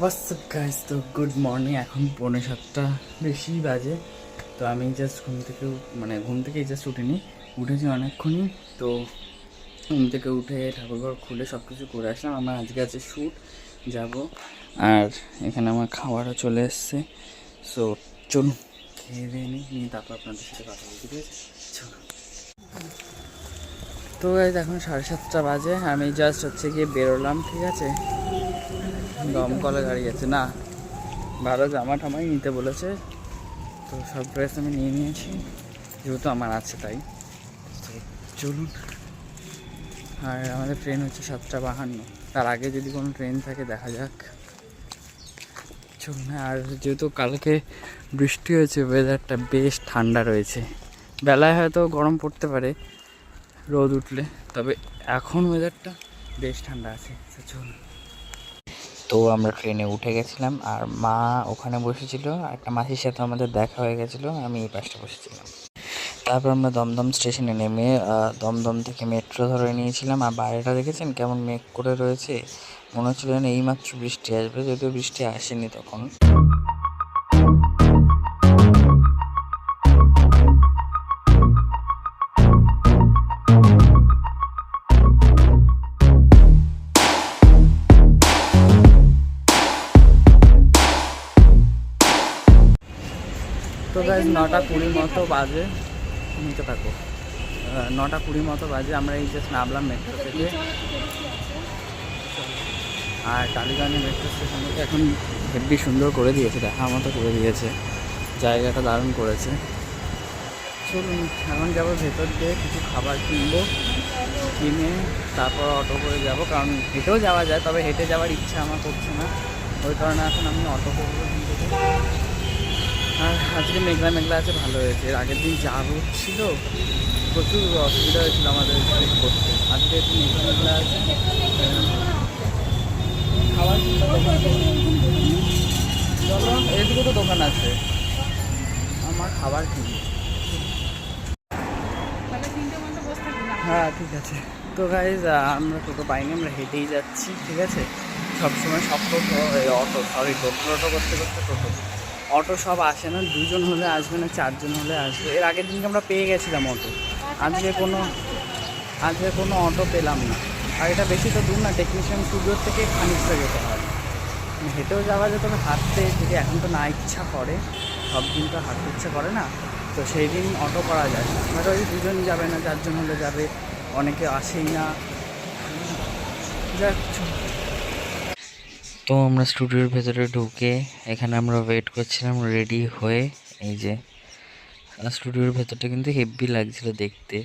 WhatsApp guys, তো good morning. এখন 6:45 বেশি বাজে। তো আমি জাস্ট ঘুম থেকে জাস্ট উঠিনি, উঠেছি অনেকক্ষণই। তো ঘুম থেকে উঠে ঠাকুরঘর খুলে সব কিছু করে আসলাম। আমার আজকে আছে শ্যুট, যাব। আর এখানে আমার খাবারও চলে এসছে। সো চলুন খেয়ে দিয়ে নিয়ে তারপর আপনাদের সাথে কথা বলতে, ঠিক আছে? চলুন। তো গাইস এখন 7:30 বাজে। আমি জাস্ট গিয়ে বেরোলাম, ঠিক আছে? দমকলে গাড়ি আছে না, ভালো জামা টামাই নিতে বলেছে। তো সব ড্রেস আমি নিয়ে নিয়েছি, যেহেতু আমার আছে তাই। তো চলুন। আর আমাদের ট্রেন হচ্ছে 7:52, তার আগে যদি কোনো ট্রেন থাকে দেখা যাক। চলুন। আর যেহেতু কালকে বৃষ্টি হয়েছে, ওয়েদারটা বেশ ঠান্ডা রয়েছে। বেলায় হয়তো গরম পড়তে পারে রোদ উঠলে, তবে এখন ওয়েদারটা বেশ ঠান্ডা আছে। চলুন। তো আমরা ট্রেনে উঠে গেছিলাম, আর মা ওখানে বসেছিল, একটা মাসির সাথে আমাদের দেখা হয়ে গেছিলো। আমি এই পাশটা বসেছিলাম। তারপর আমরা দমদম স্টেশনে নেমে দমদম থেকে মেট্রো ধরে নিয়েছিলাম। আর বাইরেটা দেখেছেন কেমন মেঘ করে রয়েছে, মনে হচ্ছিল যেন এইমাত্র বৃষ্টি আসবে, যদিও বৃষ্টি আসেনি তখন। তো গাইজ 9:20 মতো বাজে, নিতে থাকো। 9:20 মতো বাজে, আমরা এই জাস্ট নামলাম মেট্রো থেকে। আর টালিগঞ্জ মেট্রো স্টেশনটাকে এখন হেব্বি সুন্দর করে দিয়েছে, দেখার মতো করে দিয়েছে, জায়গাটা দারুণ করেছে। চলুন এখন যাবো ভেতর দিয়ে, কিছু খাবার কিনবো, কিনে তারপর অটো করে যাব। কারণ হেঁটেও যাওয়া যায়, তবে হেঁটে যাওয়ার ইচ্ছা আমার করছে না, ওই কারণে এখন আমি অটো করবো। আর আজকে মেঘলা মেঘলা আছে, ভালো হয়েছে। এর আগের দিন যা হচ্ছিল, প্রচুর অসুবিধা হয়েছিল আমাদের শুট করতে। আজকে একটু মেঘলা মেঘলা আছে। খাবার চলো, এদিকে তো দোকান আছে, আমার খাবার কিনি। হ্যাঁ ঠিক আছে। তো গাইজ আমরা টোটো পাইনি, আমরা হেঁটেই যাচ্ছি, ঠিক আছে? সবসময় সব টোটো টোটো করতে করতে অটো সব আসে না, 2জন হলে আসবে না 4জন হলে আসবে। এর আগের দিনকে আমরা পেয়ে গেছিলাম অটো, আজকে কোনো অটো পেলাম না। আর এটা বেশি তো দূর না, টেকনিশিয়ান স্টুডিওর থেকে খানিকটা যেতে হয়। হেঁটেও যাওয়া যেত, তবে হাঁটতে যদি এখন তো না ইচ্ছা করে, সব দিন তো হাঁটতে ইচ্ছা করে না, তো সেই দিন অটো করা যায়। হয়তো ওই 2জন যাবে না, 4জন হলে যাবে, অনেকে আসেই না। তো আমরা স্টুডিওর ভেতরে ঢুকে এখানে আমরা ওয়েট করছিলাম রেডি হয়ে। এই যে স্টুডিওর ভেতরটা কিন্তু হেভি লাগছিল দেখতে।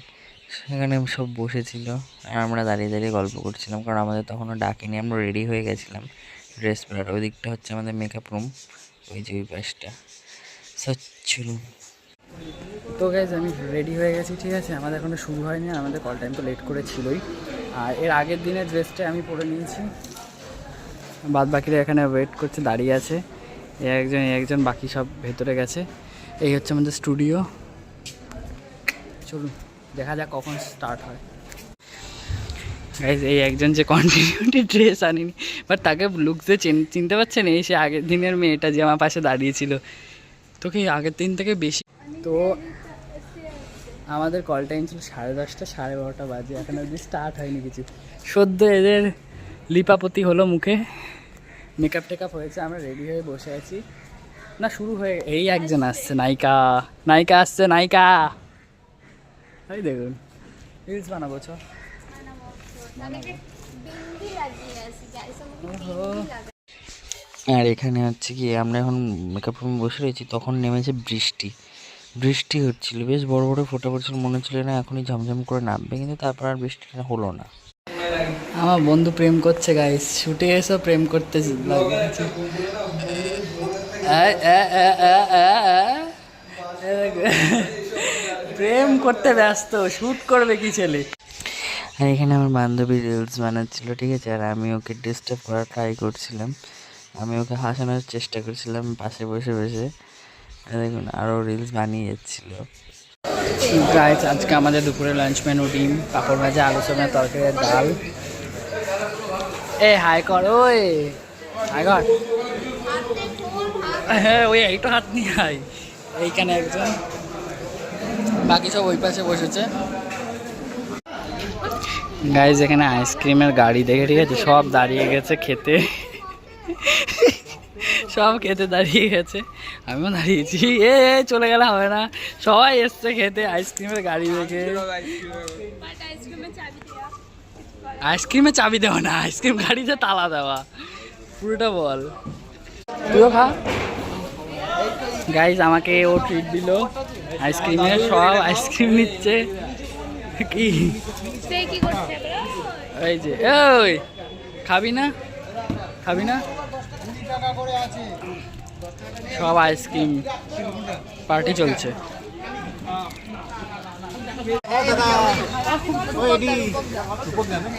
সেখানে সব বসেছিল আর আমরা দাঁড়িয়ে দাঁড়িয়ে গল্প করছিলাম, কারণ আমাদের তখনও ডাকেনি, আমরা রেডি হয়ে গেছিলাম ড্রেস পরার। ওই দিকটা হচ্ছে আমাদের মেকআপ রুম, ওই যে ওই পাশটা। চলুন। তো গাইজ আমি রেডি হয়ে গেছি, ঠিক আছে? আমাদের এখনো শুরু হয়নি, আর আমাদের কল টাইম তো লেট করেছিলই। আর এর আগের দিনের ড্রেসটা আমি পরে নিয়েছি, বাদ বাকিরা এখানে ওয়েট করছে, দাঁড়িয়ে আছে। একজন বাকি সব ভেতরে গেছে। এই হচ্ছে আমাদের স্টুডিও। চলুন দেখা যাক কখন স্টার্ট হয়। গাইজ এই একজন যে কন্টিনিউটি ড্রেস আনিনি, বাট তাকে লুকসে চিনতে পারছেন? এই সে আগের দিনের মেয়েটা যে আমার পাশে দাঁড়িয়েছিল, তোকে আগের দিন থেকে বেশি। তো আমাদের কল টাইম ছিল 10:30, 12:30 বাজে, এখন অবধি স্টার্ট হয়নি কিছু। সদ্য এদের লিপাপতি হলো মুখে, মেকআপ টেকআপ হয়েছে, আমরা রেডি হয়ে বসে আছি। না শুরু হয়ে, এই একজন আসছে, নায়িকা আসছে, নায়িকা। এই দেখুন, রিলস বানাবো ছ। আর এখানে হচ্ছে কি, আমরা এখন মেকআপ রুমে বসে রয়েছি, তখন নেমেছে বৃষ্টি হচ্ছিল, বেশ বড় বড় ফোঁটা পড়ছিল, মনে হচ্ছিল না এখনই ঝমঝম করে নামবে, কিন্তু তারপর আর বৃষ্টিটা হলো না। আমার বন্ধু প্রেম করছে গাইস, শুটে এসো প্রেম করতে লাগছে। প্রেম করতে ব্যস্ত, শ্যুট করবে কি ছেলে। আর এখানে আমার বান্ধবী রিলস বানাচ্ছিল, ঠিক আছে? আর আমি ওকে ডিস্টার্ব করার ট্রাই করছিলাম, আমি ওকে হাসানোর চেষ্টা করছিলাম পাশে বসে বসে। দেখুন আরও রিলস বানিয়ে যাচ্ছিল। গাইস আজকে আমাদের দুপুরে লাঞ্চ মেনু ডিম, পাঁপড় ভাজা, আলু সমেত তরকারি, ডাল। এ হাই কর, ওই হাই কর। হ্যাঁ ওই একটু হাত নিয়ে আয়। এইখানে একজন, বাকি সব ওই পাশে বসেছে। গাইজ এখানে আইসক্রিমের গাড়ি দেখে, ঠিক আছে, সব দাঁড়িয়ে গেছে খেতে, সব খেতে দাঁড়িয়ে গেছে, আমিও দাঁড়িয়েছি। এ চলে গেলে হবে না, সবাই এসছে খেতে আইসক্রিমের গাড়ি দেখে। আইসক্রিমে চাবি দেওয়া না, আইসক্রিম গাড়িতে তালা দেওয়া, পুরোটা বল। তুইও খা। গাইজ আমাকে ও ট্রিট দিল আইসক্রিমের, সব আইসক্রিম নিচ্ছে। কি এই যে, ওই খাবি না, খাবি না? সব আইসক্রিম পার্টি চলছে।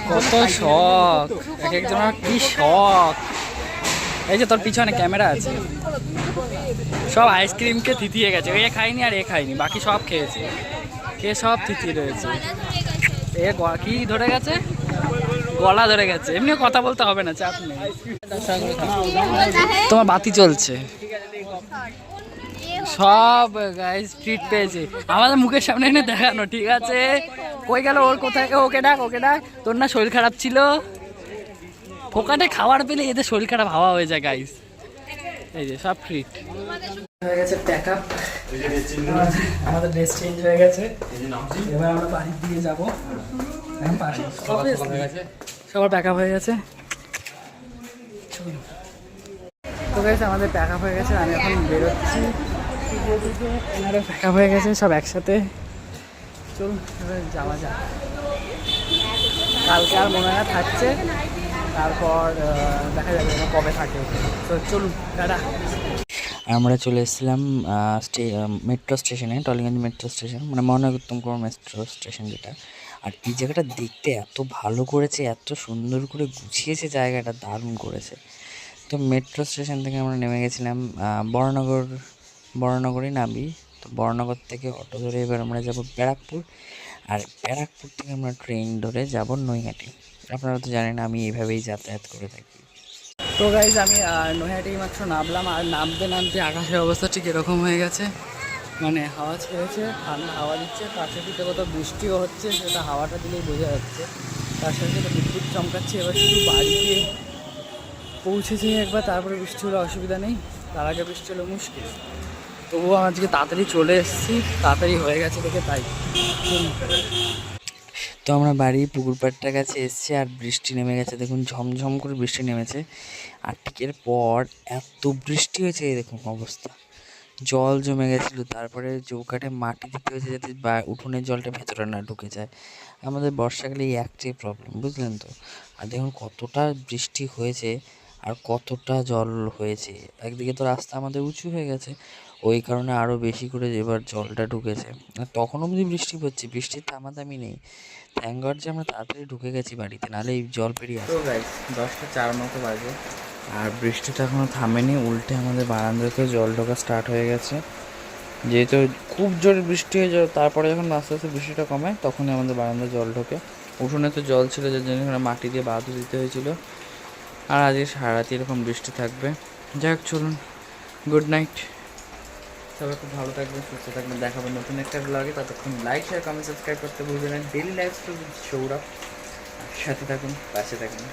কত শখ, এক একজনের কি শখ। এই যে তোর পিছনে ক্যামেরা আছে, সব আইসক্রিমকে থিতিয়ে গেছে। এ খাইনি আর এ খাইনি, বাকি সব খেয়েছে, খেয়ে সব থিতিয়ে রয়েছে। এ কি ধরে গেছে, গলা ধরে গেছে। এমনিও কথা বলতে হবে না, চাপ নেই। তোমার বাতি চলছে, সব গাইস ট্রিট পেয়েছে আমাদের মুখের সামনে এনে দেখানো, ঠিক আছে? কই গেল ওর, কোথায়? ওকে ডাক, ওকে ডাক। তোর না শরীর খারাপ ছিল? ফোকাটে খাবার পেলে এদের শরীর খারাপ হাওয়া হয়ে যায় গাইস। এই যে সব ট্রিট হয়ে গেছে, প্যাক আপ, আমাদের ড্রেস চেঞ্জ হয়ে গেছে। এবার আমরা বাড়ির দিকে যাবো। সবার প্যাক আপ হয়ে গেছে। তো গাইস আমাদের প্যাক আপ হয়ে গেছে, আমি এখন বেরোচ্ছি। এনারও প্যাক আপ হয়ে গেছে, সব একসাথে। চলুন এবার যাওয়া যাক। কালকে আর মনে হয় থাকছে, তারপর দেখা যাবে কবে থাকে। তো চলুন, টাটা। আমরা চলে এসেছিলাম মেট্রো স্টেশনে, টলিগঞ্জ মেট্রো স্টেশন, মানে মহানগর মেট্রো স্টেশন যেটা। আর এই জায়গাটা দেখতে এত ভালো করেছে, এত সুন্দর করে গুছিয়েছে জায়গাটা, দারুণ করেছে। তো মেট্রো স্টেশন থেকে আমরা নেমে গেছিলাম বড়নগরে নামি। তো বড়নগর থেকে অটো ধরে এবার আমরা যাব ব্যারাকপুর, আর ব্যারাকপুর থেকে আমরা ট্রেন ধরে যাব নৈহাটি। আপনারা তো জানেন আমি এইভাবেই যাতায়াত করে থাকি। তো গাইজ আমি নৈহাটি মাত্র নামলাম, আর নামতে নামতে আকাশের অবস্থা ঠিক এরকম হয়ে গেছে, মানে হাওয়া ছেড়েছে, ঠান্ডা হাওয়া দিচ্ছে, পাশে পিঠে কোথাও বৃষ্টিও হচ্ছে, সেটা হাওয়াটা দিলেই বোঝা যাচ্ছে। তার সাথে সাথে বিদ্যুৎ চমকাচ্ছে। এবার শুধু বাড়িতে পৌঁছেছি একবার, তারপরে বৃষ্টি হলে অসুবিধা নেই, তার আগে বৃষ্টি হলে মুশকিল। তবুও আজকে তাড়াতাড়ি চলে এসেছি, তাড়াতাড়ি হয়ে গেছে দেখে তাই। তো আমরা বাড়ি পুকুর পাড়টার কাছে এসেছি, আর বৃষ্টি নেমে গেছে, দেখুন ঝমঝম করে বৃষ্টি নেমেছে। আর ঠিক এরপর এত বৃষ্টি হয়েছে, দেখুন অবস্থা, জল জমে গেছিলো। তারপরে চৌকাঠে মাটি দিতে হয়েছে যাতে উঠোনের জলটা ভেতরে না ঢুকে যায়। আমাদের বর্ষাকালে এই একটাই প্রবলেম, বুঝলেন তো। আর দেখুন কতটা বৃষ্টি হয়েছে আর কতটা জল হয়েছে। একদিকে তো রাস্তা আমাদের উঁচু হয়ে গেছে, ওই কারণে আরও বেশি করে এবার জলটা ঢুকেছে। আর তখনও অবধি বৃষ্টি পড়ছে, বৃষ্টির থামাথামি নেই। থ্যাঙ্ক গড যে আমরা তাড়াতাড়ি ঢুকে গেছি বাড়িতে, নাহলে এই জল পেরিয়ে আসে। তো গাইস 10টা 4 মতো বাজে, আর বৃষ্টিটা এখনও থামেনি, উল্টে আমাদের বারান্দাতে জল ঢোকা স্টার্ট হয়ে গেছে। যেহেতু খুব জোরে বৃষ্টি হয়ে যায়, তারপরে যখন আস্তে আস্তে বৃষ্টিটা কমে তখনই আমাদের বারান্দায় জল ঢোকে। উঠোনে তো জল ছিল, যার জন্য মাটি দিয়ে বাঁধও দিতে হয়েছিল। আর আজকে সারারাতি এরকম বৃষ্টি থাকবে। যাই হোক, চলুন, গুড নাইট। সবাই খুব ভালো থাকবেন, সুস্থ থাকবেন, দেখাবেন নতুন একটা ব্লগে। ততক্ষণ লাইক, শেয়ার, কমেন্ট, সাবস্ক্রাইব করতে ভুলবেন না। ডেইলি লাইফ স্টাইল সৌরভ, সাথে থাকুন, পাশে থাকুন।